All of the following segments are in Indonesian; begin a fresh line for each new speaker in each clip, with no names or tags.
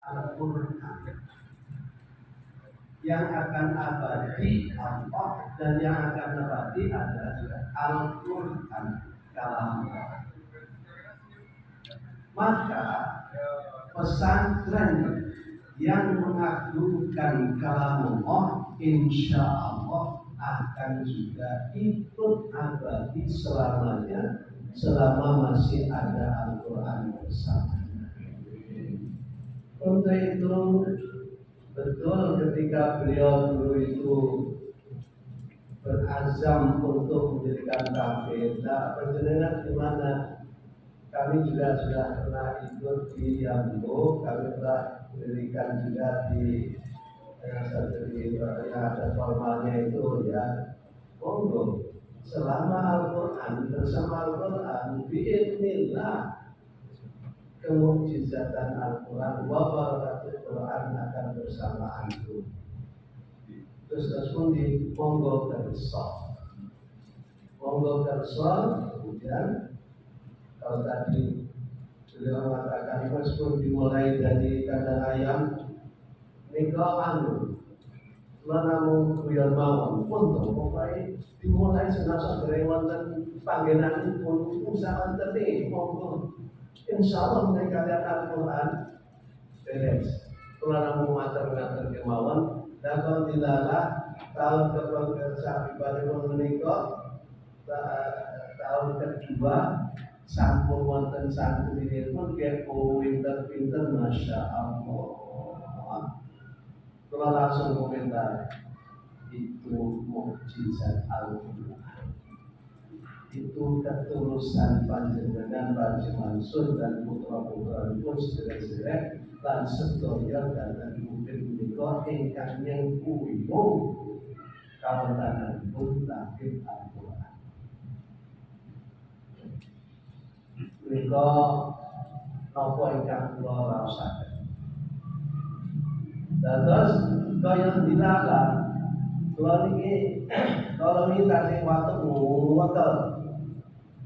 Al-Quran yang akan abadi Allah dan yang akan abadi adalah Al-Quran kalam Allah. Maka pesantren yang mengagungkan kalam Allah insya Allah akan juga ikut abadi selamanya selama masih ada Al-Quran bersama. Untuk itu betul ketika beliau dulu itu berazam untuk mendirikan kafe. Nah, perjalanan di mana kami juga sudah pernah ikut di Yambo, kami telah mendirikan juga di yang ada formalnya itu ya. Monggo selama Al-Quran bersama Al-Quran biidznillah kemukjizatan Al-Quran wa barakatul Quran akan bersama antum. Terus di monggo kersol, kemudian kalau tadi beliau mengatakan meskipun dimulai dari kandang ayam nika anu namun kuyon mawon pun pokoknya dimulai senasa dari wonten panggenan pun usaha tadi monggo insya Allah mereka lihat Al-Quran beres. Kalau namun mater-mater kemauan dan dilalah tahun kepercayaan pribadi menikah tahun kedua sampun wonten santri ini pun kepo pinter-pinter masya Allah. Kalau langsung komentar itu mukjizat Al-Quran. Itu ketulusan panjenengan Panji Mansur dan putra-putra pun sederek-sederek lan sedaya dan mungkin menika ingkang nyengkuimu kawontenan pun lahir Al-Quran. Menika napa ingkang kula rasaken. Dados kaya dilalah kula niki kalau minta sing watuk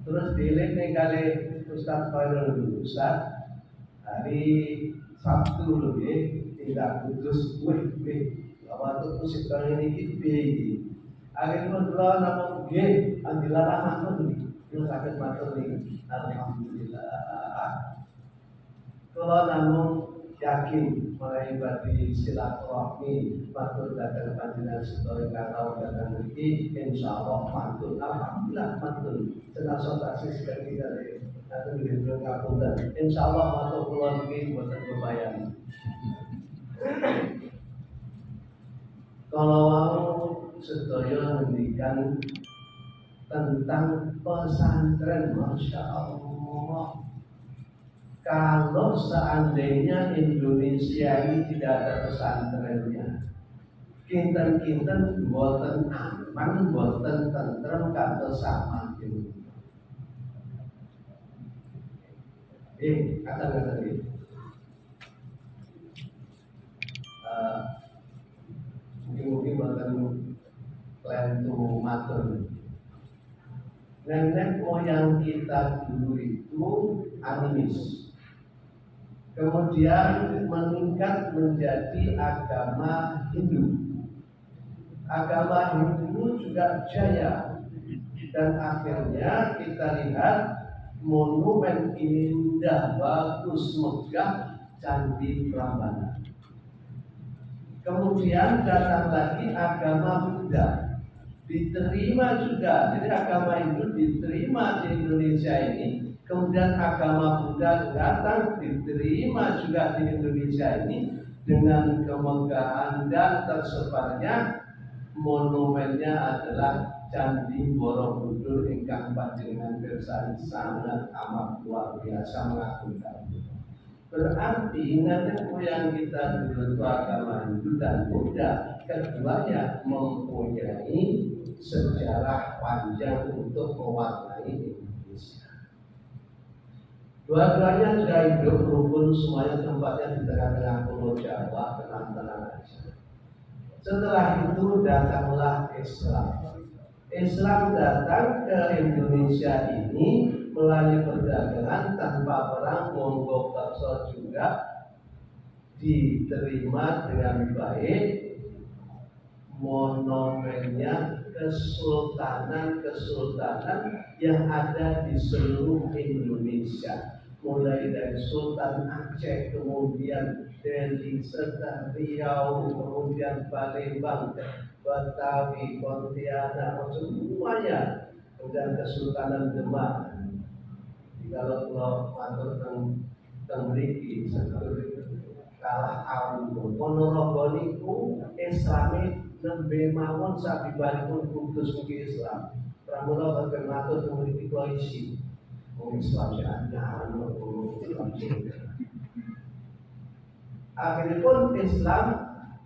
terus dilihat nih kali Ustaz Khairul Ustaz hari Sabtu lebih tidak kudus bahwa itu musik kali ini kipi akhirnya dua nama G andilarang matur nih yang sakit matur nih alhamdulillah kalau namun yakin mengibadi silaturahmi matur datang panjenengan sedaya kakau datang iki insyaallah matur alhamdulillah matur senasa taksis kaki dari atau di ngapunten insyaallah matur kula niki boten bebayang. Kalau mau sedaya ngendikan tentang pesantren masya Allah. Kalau seandainya Indonesia ini tidak ada pesantrennya, kinten-kinten boten aman, boten tentrem kata sama ini. Kata-kata ini. Mungkin boten plan to matur. Nenek moyang kita dulu itu animis. Kemudian meningkat menjadi agama Hindu. Agama Hindu juga jaya dan akhirnya kita lihat monumen indah, bagus, megah, Candi Prambanan. Kemudian datang lagi agama Buddha, diterima juga. Jadi agama Hindu diterima di Indonesia ini. Kemudian agama Buddha datang diterima juga di Indonesia ini dengan kemegahan dan tersebarnya monumennya adalah Candi Borobudur ingkang panjenengan pirsani sangat amat luar biasa mengagumkan. Berarti nenek moyang kita dulu itu agama Hindu dan Buddha keduanya mempunyai sejarah panjang untuk mewarnai Indonesia. Dua-duanya juga hidup rukun, semuanya tempatnya di tengah-tengah Pulau Jawa, tenang-tenang aja. Setelah itu datanglah Islam. Islam datang ke Indonesia ini melalui perdagangan tanpa perang, monggo kerso juga diterima dengan baik monumennya kesultanan yang ada di seluruh Indonesia, mulai dari Sultan Aceh, kemudian Delhi, serta Riau, kemudian Palembang, Betawi, Pontianak, semuanya, kemudian Kesultanan Demak. Kalau matur teng mriki kalah awun Ponorogo niku Islami nembe mawon sabibaripun Kudus niki Islam. Pramila boten matur teng mriki kula isi. Wong Islam anyar Islam. Akhiripun Islam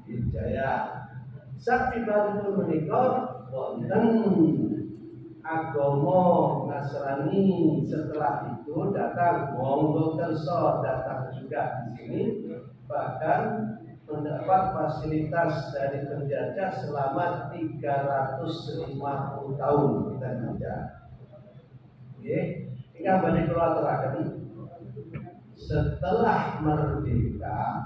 dijaya. Sabibaripun menika wonten agama Nasrani. Setelah itu datang Mongol Kerso, datang juga di sini, bahkan mendapat fasilitas dari penjajah selama 350 tahun kita jajah. Oke, tinggal balik keluar. Setelah merdeka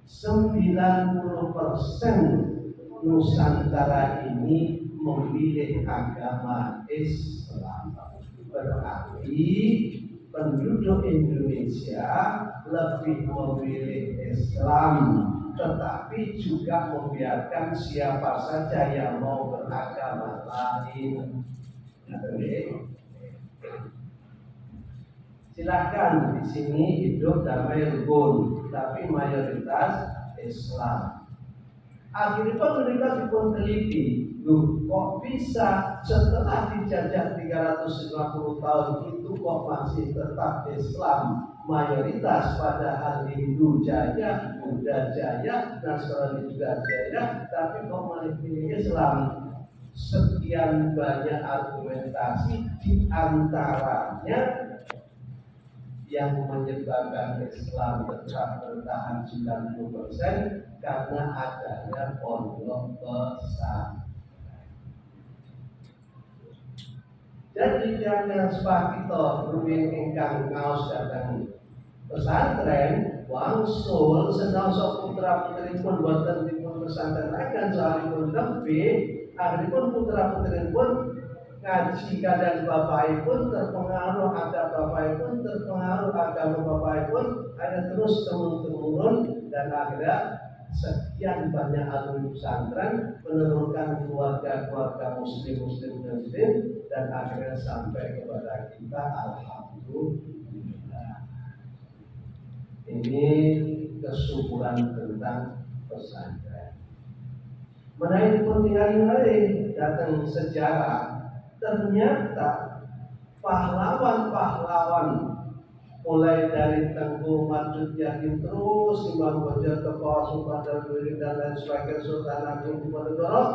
90% Nusantara ini memilih agama Islam. Berarti penduduk Indonesia lebih memilih Islam, tetapi juga membiarkan siapa saja yang mau beragama lain. Silahkan di sini hidup damai rukun, tapi mayoritas Islam. Akhirnya mereka dipun teliti, kok bisa setelah dijajah 350 tahun itu kok masih tetap Islam mayoritas, padahal Hindu jaya, Buddha jaya, Nasrani juga jaya, tapi kok malah pilih Islam. Sekian banyak argumentasi, di antaranya yang menyebabkan Islam tetap bertahan 90% karena adanya pondok pesantren. Jadi jangan sepakito rumiyin ingkang ngaos datang pesantren wangsul senaosa putra-putrinipun boten dipun pesantrenaken salipun tembe, akhiripun putra-putrinipun ngaji kadang bapakipun terpengaruh agama bapakipun, terpengaruh agama bapakipun, ada terus temurun dan akhirnya sekian banyak alumni pesantren menurunkan keluarga muslim dan akhirnya sampai kepada kita, alhamdulillah. Ini kesuburan tentang pesantren. Menaik kepentingan lain datang sejarah. Ternyata pahlawan-pahlawan mulai dari Tengku Madud Yakin terus Imam Bojar Tepos, Supadar Duri dan lain sebagainya, Sultan Agung Diponegoro,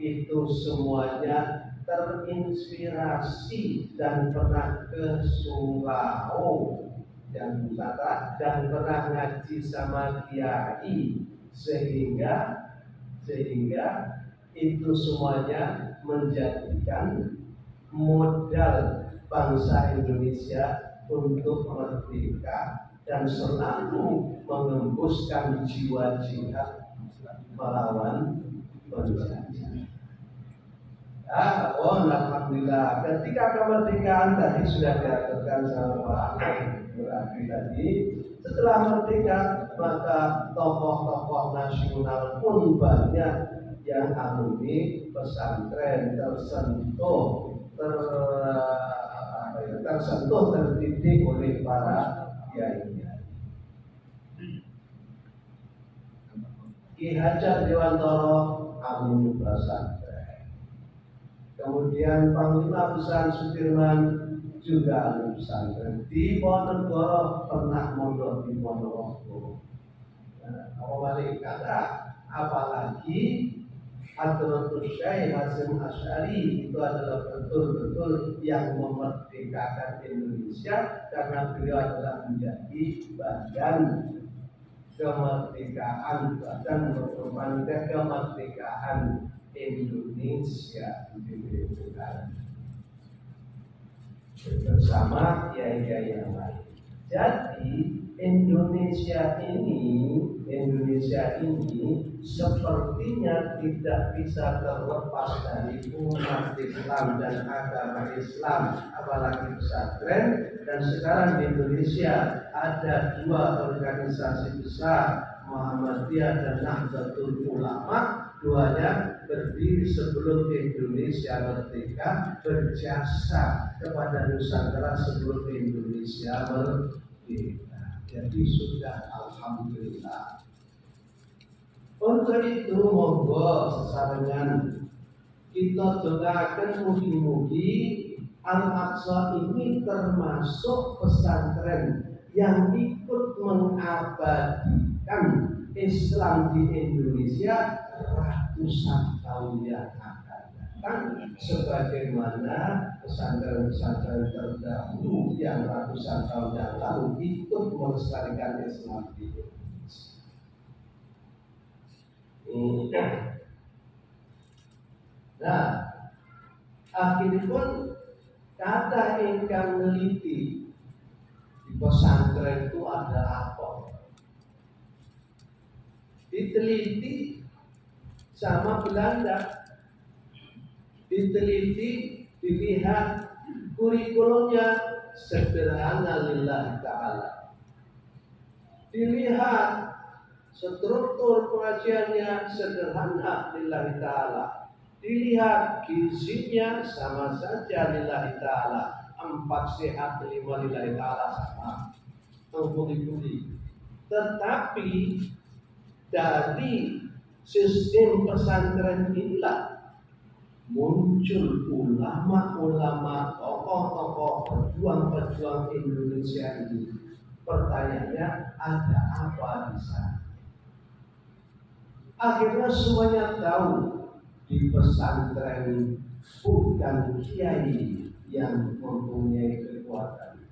itu semuanya terinspirasi dan pernah ke Surau dan Nusantara dan pernah ngaji sama kiai, sehingga itu semuanya menjadikan modal bangsa Indonesia untuk merdeka dan selalu mengembuskan jiwa jihad melawan penjajah. Alhamdulillah, ketika kemerdekaan tadi sudah diaturkan sama Pak Berarti tadi, setelah merdeka maka tokoh-tokoh nasional pun banyak yang alumni pesantren terdidik oleh para kiai. Ki Hajar Dewantoro alumni pesantren. Kemudian Panglima Besar Sudirman juga alumni pesantren. Di Ponorogo pernah mondok di Ponorogo. Apalagi Hadratus Syekh Hasyim Asy'ari itu adalah betul-betul yang memerdekakan Indonesia karena beliau adalah menjadi badan kemerdekaan, badan memperpanjang kemerdekaan Indonesia bersama kiai-kiai yang lain. Jadi Indonesia ini sepertinya tidak bisa terlepas dari umat Islam dan agama Islam, apalagi pesantren. Dan sekarang di Indonesia ada dua organisasi besar, Muhammadiyah dan Nahdlatul Ulama. Duanya berdiri sebelum Indonesia merdeka, berjasa kepada Nusantara sebelum Indonesia merdeka. Jadi sudah alhamdulillah. Untuk itu monggo sesarengan kita doakan mugi-mugi Al-Aqsa ini termasuk pesantren yang ikut mengabadikan Islam di Indonesia ratusan tahun yang akan datang, sebagaimana pesantren-pesantren terdahulu yang ratusan tahun yang lalu ikut melestarikan Islam di Indonesia. Nah, akhirnya pun kata ingkang neliti di pesantren itu ada apa? Diteliti sama Belanda, diteliti, dilihat kurikulumnya sederhana lillahi ta'ala, dilihat struktur pengajiannya sederhana lillahi ta'ala, dilihat gizinya sama saja lillahi ta'ala, 4 sehat 5 lillahi ta'ala sama, mengguli-guli. Tetapi dari sistem pesantren inilah muncul ulama-ulama, tokoh-tokoh pejuang-pejuang Indonesia ini. Pertanyaannya, ada apa di sana? Akhirnya semuanya tahu di pesantren bukan kiai yang mempunyai kekuatan,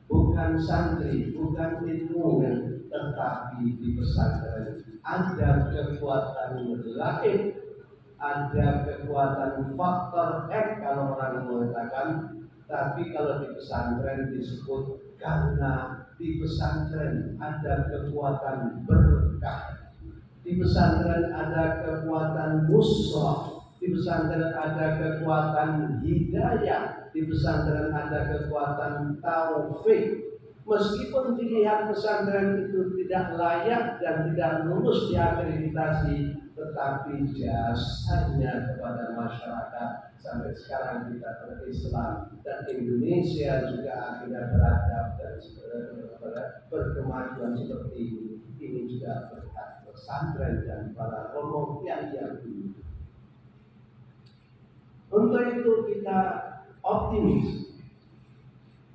bukan santri, bukan ilmuwan, tetapi di pesantren ada kekuatan lain, ada kekuatan faktor X kalau orang mengatakan. Tapi kalau di pesantren disebut karena di pesantren ada kekuatan berkah, di pesantren ada kekuatan nusrah, di pesantren ada kekuatan hidayah, di pesantren ada kekuatan taufik. Meskipun dilihat pesantren itu tidak layak dan tidak lulus diakreditasi, tetapi jasanya kepada masyarakat sampai sekarang kita berislam dan Indonesia juga akhirnya beradab dan berkemajuan seperti ini. Ini juga berkat pesantren dan para romo yang dulu. Untuk itu kita optimis.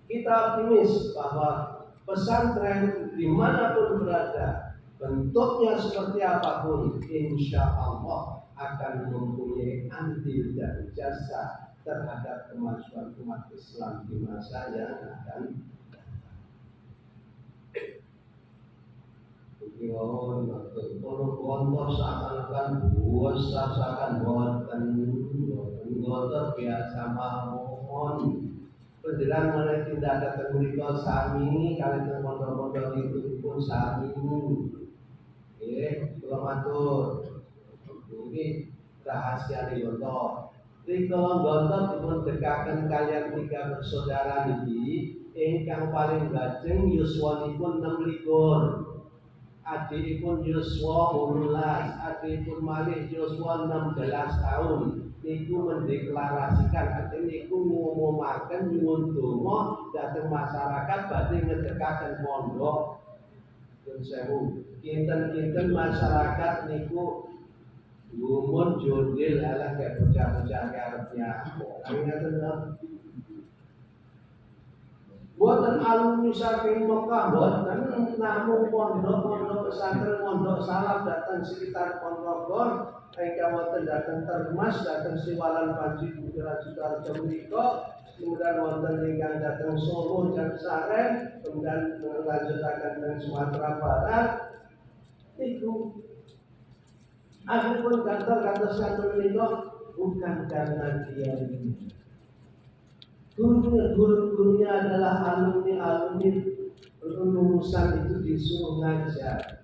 Kita optimis bahwa pesantren dimanapun berada, bentuknya seperti apapun, insya Allah akan mempunyai andil dan jasa terhadap kemajuan umat Islam di masa yang akan datang. Kalau kontor seakan-akan buas, seakan boten biasa mohon. Penjelang mulai tidak datang mereka sami, kalian pondok-pondok itu pun sami. Kalau matur, ini rahasia di gontor. Jadi kalau gontor pun dekakan kalian 3 bersaudara ini, ingkang paling gajeng yuswanipun 6 adikipun yuswa 18, adikipun malih yuswa 16 tahun. Niku mendeklarasikan, artinya niku ngumumaken nyuwun donga dhateng masyarakat badhe ngedekaken pondok. Pun sewu, kinten-kinten masyarakat niku gumun jodil ala kayak bocah-bocah karepnya. Ngaten buatan alumni saking Mekah, buatan namun pondok pesantren, pondok salaf datang sekitar Ponorogo, mereka wonten datang Termas, datang Siwalan Panji Putra Sudarjo menika, kemudian wonten ingkang datang Solo Jam Saren, kemudian melanjutkan ke Sumatera Barat. Itu akhiripun kantor santri menika bukan karena dia ini. Guru-gurunya adalah alumni lulusan itu disuruh ngajar.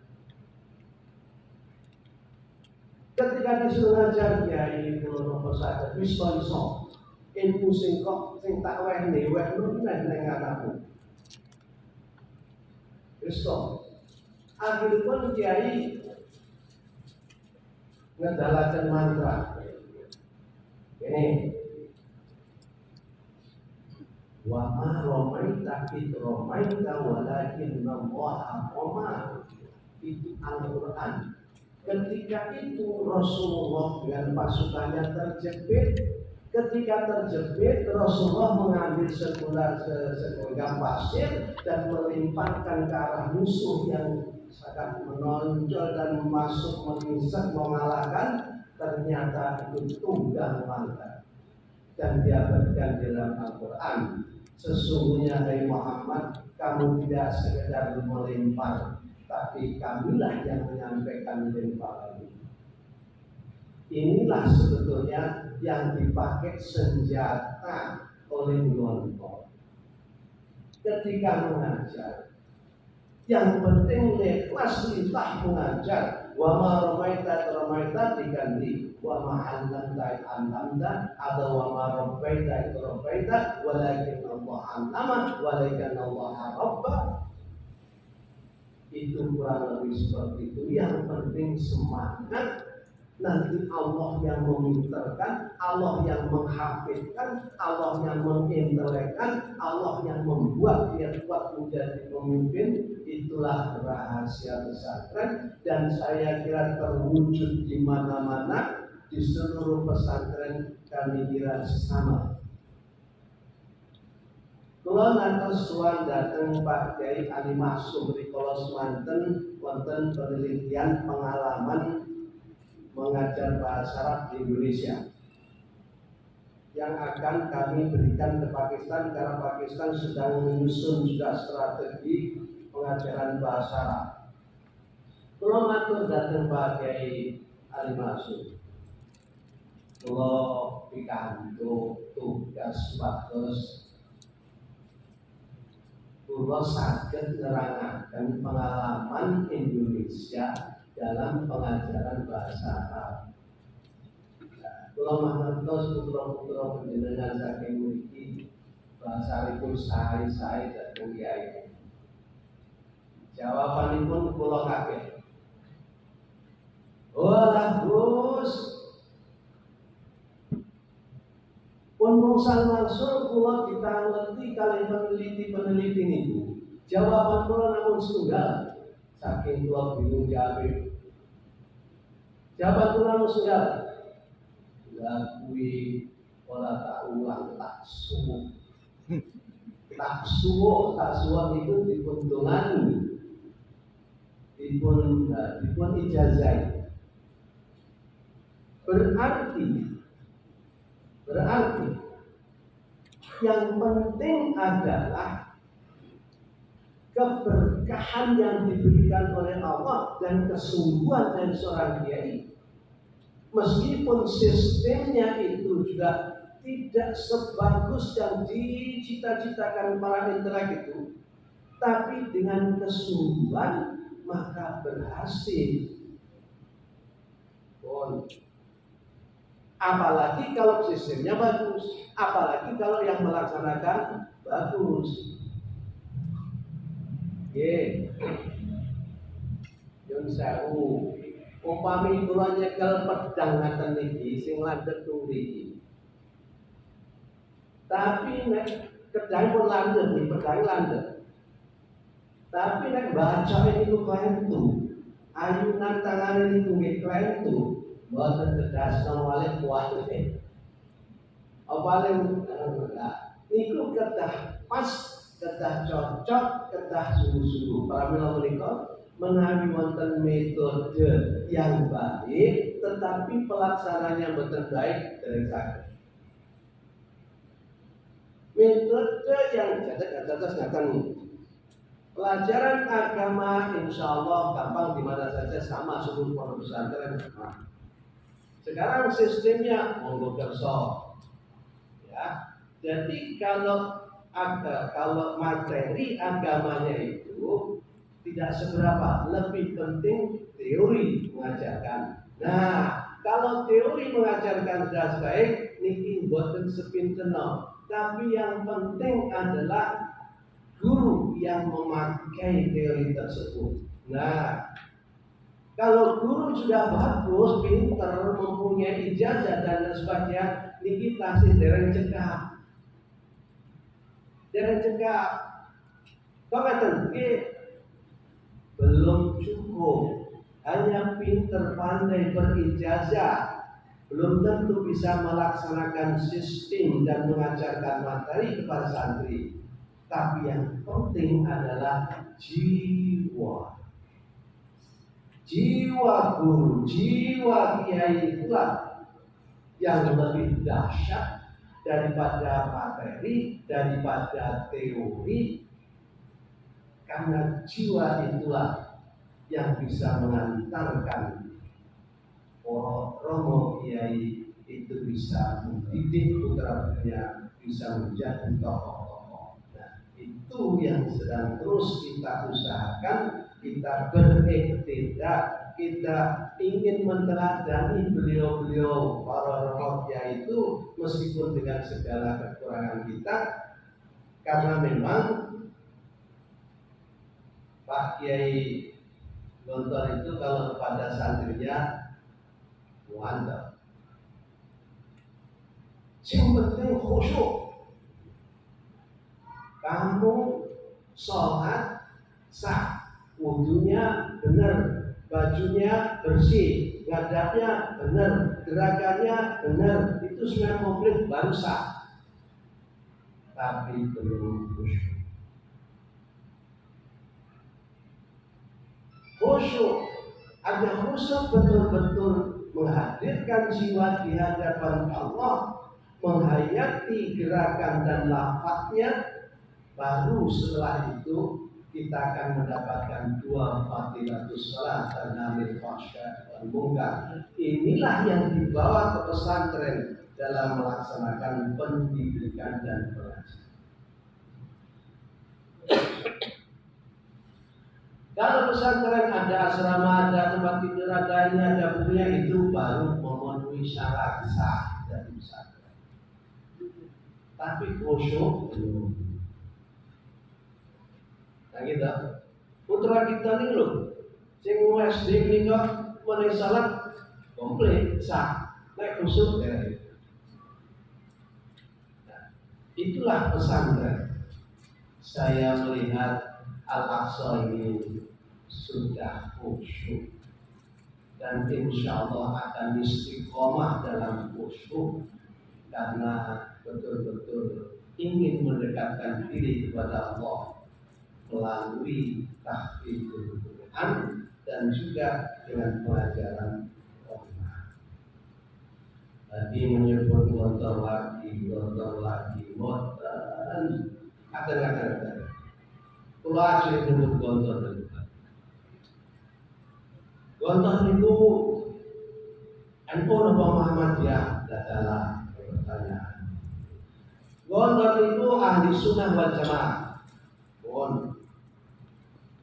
Ketika disuruh ngajar kiai kula napa saja wis iso. Ilmu sing tak wehne nek anakku. Wis akhiripun kiai ngedalaken mantra. Ini wa ma romaita id romaita walakin Allah roma. Itu Al-Quran. Ketika itu Rasulullah dengan pasukannya terjepit. Ketika terjepit, Rasulullah mengambil segenggam pasir dan melimparkan ke arah musuh yang sangat menonjol dan masuk mengisak mengalahkan. Ternyata itu tunggang langkah. Dan diabadikan dalam Al-Quran. Sesungguhnya hai Muhammad, kamu tidak sekedar melempar, tapi kamilah yang menyampaikan lemparan. Inilah sebetulnya yang dipakai senjata oleh kelompok ketika mengajar. Yang penting ikhlas lillah mengajar. Wa ma ramaita ramaita diganti wa ma allamta allamta atau wa ma rabbaita rabbaita walakin Allah allama walakin Allah rabba. Itu kurang lebih seperti itu. Yang penting semangat. Nanti Allah yang meminterkan, Allah yang menghafidkan, Allah yang mengintelekkan, Allah yang membuat dia kuat menjadi pemimpin. Itulah rahasia pesantren, dan saya kira terwujud di mana-mana, di seluruh pesantren kami kira sama. Kula ngantos suwan dateng Pak Kiai Ali Maksum rikala semanten wonten penelitian pengalaman mengajar bahasa Arab di Indonesia yang akan kami berikan ke Pakistan karena Pakistan sedang menyusun sudah strategi pengajaran bahasa Arab. Kula matur dhateng Pak Kiai Ali Maksum. Kula pikantuk tugas bagus. Kula saged nerangaken pengalaman Indonesia dalam pengajaran bahasa Arab. Kula mangertos putra-putra panjenengan saking mriki bahasanipun sae-sae dhateng kiai. Jawabanipun kula kaget. Walah Gus, pun mungsal langsung kula ditangeti kali peneliti niku. Jawaban kula namun setunggal. Saking kula bingung jawab. Jawaban kula namun setunggal. Kuwi ora tak ulang tak suwuk. Tak suwuk itu dipun dongani. Dipun ijazah. Berarti yang penting adalah keberkahan yang diberikan oleh Allah dan kesungguhan dari seorang kiai. Meskipun sistemnya itu juga tidak sebagus yang dicita-citakan para intelek itu, tapi dengan kesungguhan maka berhasil. Apalagi kalau sistemnya bagus, apalagi kalau yang melaksanakan bagus. Yun sewu, umpami kula nyekel pedang ngaten niki sing landhep mriki. Tapi nek kedai pun landhep, pedang landhep. Tapi nek baca niku klentu, ayunan tangane niku nggih klentu, mboten kedas nang kuat. Paling niku kedah pas, kedah cocok, kedah sungguh-sungguh. Pramila menika menawi wonten metode yang baik, tetapi pelaksananya mboten baik dereng saged. Metode yang catat ngaten. Pelajaran agama insya Allah gampang di mana saja sama seluruh pondok pesantren. Sekarang sistemnya monggo kerso. Ya. Jadi kalau kalau materi agamanya itu tidak seberapa, lebih penting teori mengajarkan. Nah, kalau teori mengajarkan sudah baik, niki boten sepinten, tapi yang penting adalah guru yang memakai teori tersebut. Nah, kalau guru sudah bagus, pinter, mempunyai ijazah dan lain sebagainya, niki tasih dereng cekap. Dereng cekap. Kok belum cukup. Hanya pinter, pandai, berijazah belum tentu bisa melaksanakan sistem dan mengajarkan materi kepada santri. Tapi yang penting adalah jiwa. Jiwa guru, jiwa kiai itulah yang lebih dahsyat daripada materi, daripada teori. Karena jiwa itulah yang bisa mengantarkan Romo Kiai itu bisa mendidik putra-putrinya, bisa menjadi tokoh-tokoh. Nah, itu yang sedang terus kita usahakan, kita berikhtiar, kita ingin meneladani beliau-beliau para Romo Kiai itu meskipun dengan segala kekurangan kita, karena memang Pak Kiai Gontor itu kalau kepada santrinya muantap. Yang penting khusyuk. Kamu sholat sah, wudunya benar, bajunya bersih, ngadapnya benar, gerakannya benar, itu semua komplit baru sah. Tapi belum khusyuk. Khusyuk, ada khusyuk betul-betul menghadirkan jiwa di hadapan Allah, menghayati gerakan dan lafaznya, baru setelah itu kita akan mendapatkan dua fadilatus shalah dan nahi fahsya wal munkar. Inilah yang dibawa ke pesantren dalam melaksanakan pendidikan dan pengajaran. Kalau pesantren ada asrama, ada tempat tidur, ada ini, ada bukunya, itu baru memenuhi syarat sah dari pesantren. Tapi khusyuk belum. Nah gitu. Putra kita nih loh, sing SD ini kok mulai salat komplit sah, naik khusyuk ya. Nah, itulah pesantren. Saya melihat Al-Aqsa ini sudah khusyuk dan insya Allah akan istiqomah dalam khusyuk karena betul-betul ingin mendekatkan diri kepada Allah melalui tahfidzul Quran dan juga dengan pelajaran Quran. Tadi menyebut gontor lagi, akan. Kalau aja menyebut gontor itu NU apa Muhammadiyah? Adalah pertanyaan. Gontor itu ahli sunnah wal jamaah.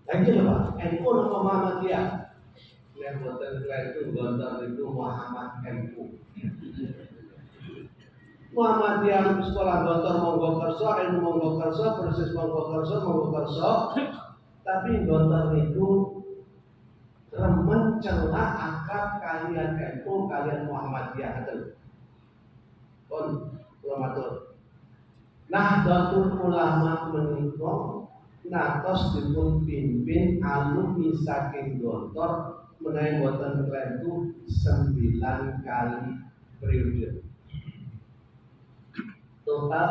Lagi apa? NU apa Muhammadiyah? Yang buatan itu gontor itu Muhammad NU. Muhammadiyah sekolah gontor monggo kerso, NU monggo kerso, persis monggo kerso. Tapi gontor itu mencela akrab kalian NU, kalian Muhammadiyah itu. Ulamatul. Nahdlatul Ulama menika natos dipun pimpin alumni saking gontor menawi boten klentu 9 kali periode. Total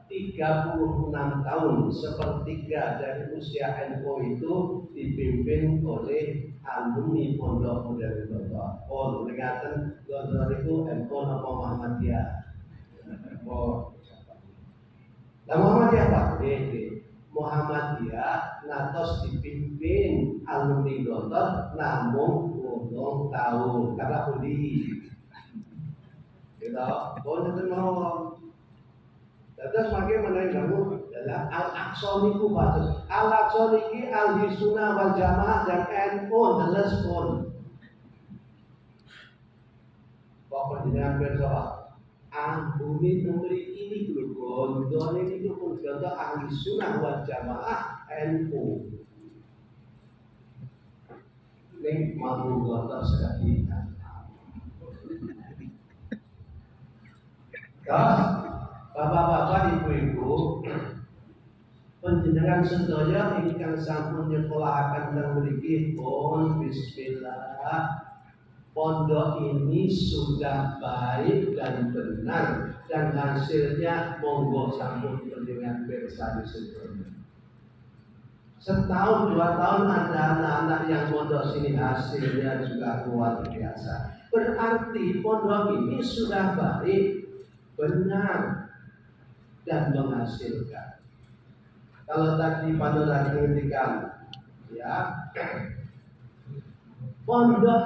36 tahun, sepertiga dari usia NU itu dipimpin oleh alumni Pondok Modern Gontor. Oh, ingatan Gontor itu NU apa Muhammadiyah? Nah, Muhammadiyah Pak, Muhammadiyah natos dipimpin alumni Gontor namun urung tahun karena uli. Kita boleh mau. Terus makin menaik kamu adalah Al-Aqsa niku bagus. Al-Aqsa niki Ahli Sunnah wal Jamaah dan NU jelas pun. Bapak jenengan bersoal Ambuni memiliki ini dulu gondol ini pun contoh Ahli Sunnah wal Jamaah NU. Ini mampu gondol sekali. Terus bapak-bapak ibu-ibu panjenengan sedaya ingkang sampun nyekolahaken teng mriki pun bismillah. Pondok ini sudah baik dan benar dan hasilnya monggo sampun panjenengan pirsa sedaya. Setahun 2 tahun ada anak-anak yang pondok sini hasilnya juga luar biasa. Berarti pondok ini sudah baik, benar dan menghasilkan. Kalau tadi Pak ngendikan ya pondok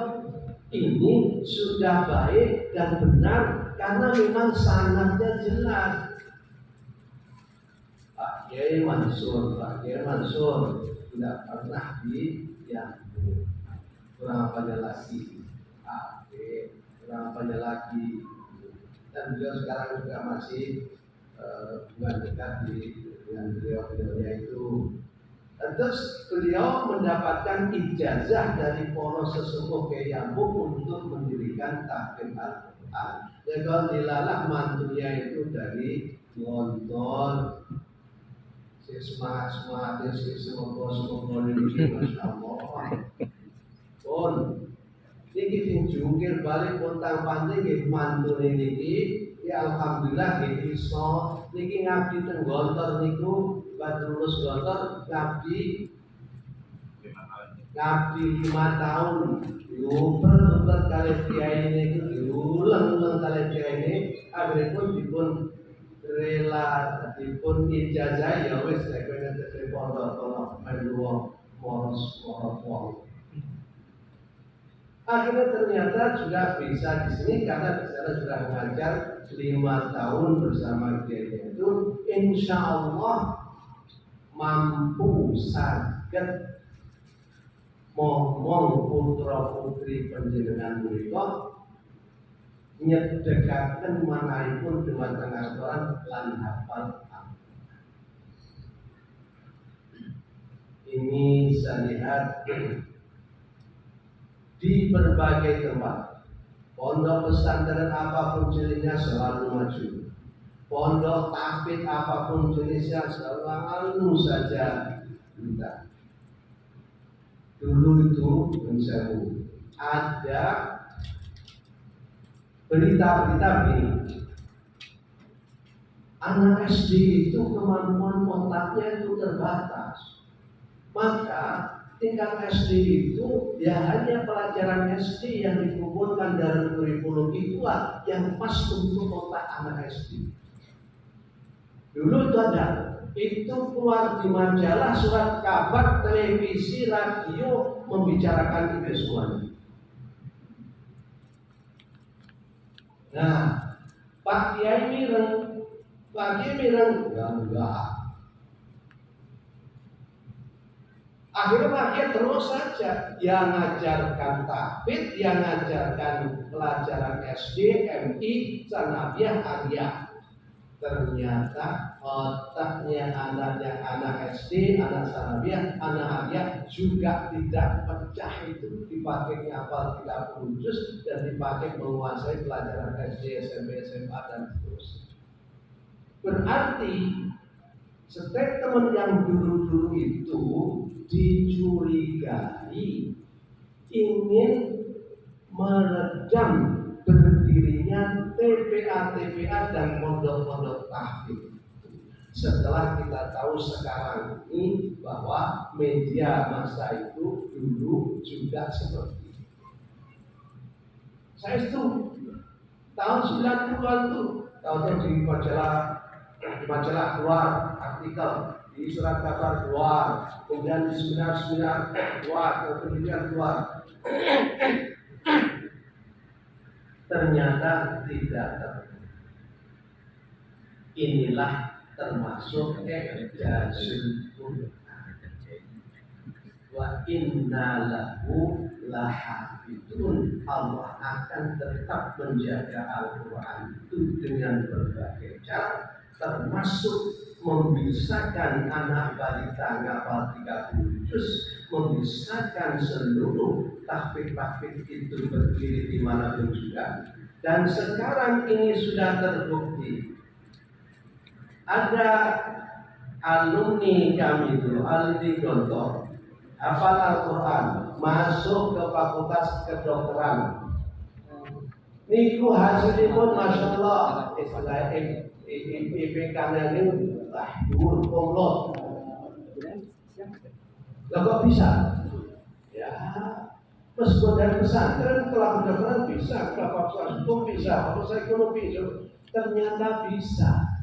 ini sudah baik dan benar karena memang sanadnya jelas. Pak Kiai Mansur tidak pernah diambil. Kurang apanya lagi? Kurang apanya lagi? Dan beliau sekarang juga masih bukan dekat dengan beliau itu. Terus beliau mendapatkan ijazah dari para sesepuh Keyambung untuk mendirikan tahfidz Al-Quran. Ya kalau dilalah mantunya itu dari London. Si semangat si semoga ini Masya Allah. Pun ini sing jungkir balik pontang panting nggih mantu niki ya alhamdulillah nggih iso niki ngabdi teng Gontor niku badhe lulus Gontor ngabdi 5 tahun diuper-uper kali kiai niku diulang-ulang kali kiai ini akhiripun dipun rela dipun ijazah ya wis nek kene pondok tolong melu moros wong. Akhirnya ternyata juga bisa di sini karena di sana sudah mengajar 5 tahun bersama dia itu, insya Allah mampu saged momong putra putri panjenengan menika nyedekaken manahipun dumateng Al-Qur'an lan hafal. Ini saya lihat di berbagai tempat. Pondok pesantren apapun jenisnya selalu maju. Pondok tahfidz apapun jenisnya selalu saja kita. Dulu itu ada berita-berita begini. Anak SD itu kemampuan otaknya itu terbatas. Maka tingkat SD itu ya hanya pelajaran SD yang dikumpulkan dari kurikulum itulah yang pas untuk otak anak SD. Dulu itu ada, itu keluar di majalah, surat kabar, televisi, radio membicarakan itu semuanya. Nah, Pak Kiai mireng, enggak. Akhirnya makin terus saja yang mengajarkan tahfidz, yang mengajarkan pelajaran SD, MI, Sanawiyah, Aliyah. Ternyata otaknya anak SD, anak Sanawiyah, anak Aliyah juga tidak pecah itu dipakai hafal 30 juz dan dipakai menguasai pelajaran SD, SMP, SMA dan seterusnya. Berarti statement yang dulu-dulu itu dicurigai ingin meredam berdirinya TPA dan pondok-pondok tahfidz. Setelah kita tahu sekarang ini bahwa media massa itu dulu juga seperti itu. Saya itu tahun 90-an itu tahun di majalah keluar artikel, di surat kabar keluar, kemudian di seminar keluar, kemudian keluar. Ternyata tidak. Inilah termasuk ijazul Quran. Wa inna lahu lahafidun. Allah akan tetap menjaga Al-Quran itu dengan berbagai cara, termasuk membisakan anak balita ngapal 30 juz, membisakan seluruh tahfidz itu berdiri di manapun juga. Dan sekarang ini sudah terbukti ada alumni kami itu, alumni Gontor, hafal Al-Quran, masuk ke fakultas kedokteran. Niku hasilipun Masya Allah, istilah IPK-nya ini dhuwur komlot. Lah kok bisa? Ya, meskipun dari pesantren kelas kedokteran bisa, ke fakultas hukum bisa, fakultas ekonomi ternyata bisa.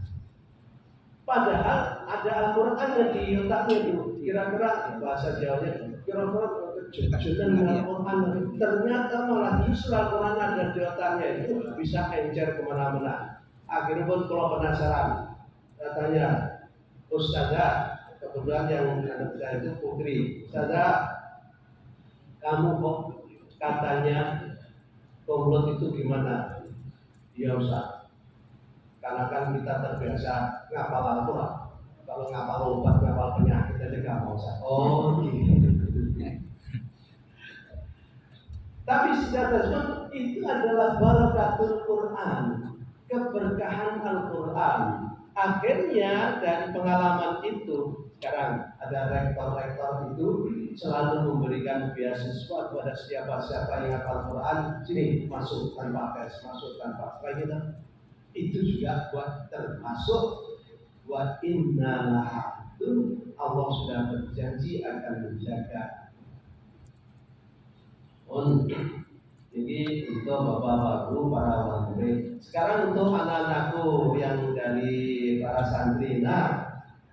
Padahal ada Al-Quran di otaknya itu, kira-kira bahasa Jawanya, kira-kira kejujuran Al-Quran. Ternyata malah justru Al-Quran ada di otaknya itu bisa encer kemana-mana. Akhirnya pun kalau penasaran, katanya Ustazah, kebetulan yang anak saya itu putri, Ustazah, kamu kok katanya komplot itu gimana? Ya Ustaz, karena kan kita terbiasa ngapal Al-Quran. Kalau ngapal obat, ngapal penyakit aja gak mau. Oh gitu. Tapi sejatinya itu adalah barakatul Quran, keberkahan Al-Quran. Akhirnya dari pengalaman itu, sekarang ada rektor-rektor itu selalu memberikan beasiswa kepada siapa-siapa yang hafal Quran, sini masuk tanpa tes, masuk tanpa gitu. Itu juga buat termasuk wa inna lahafidun. Allah sudah berjanji akan menjaga. Jadi untuk bapak-bapak, para murid. Sekarang untuk anak-anakku yang dari para santri, nah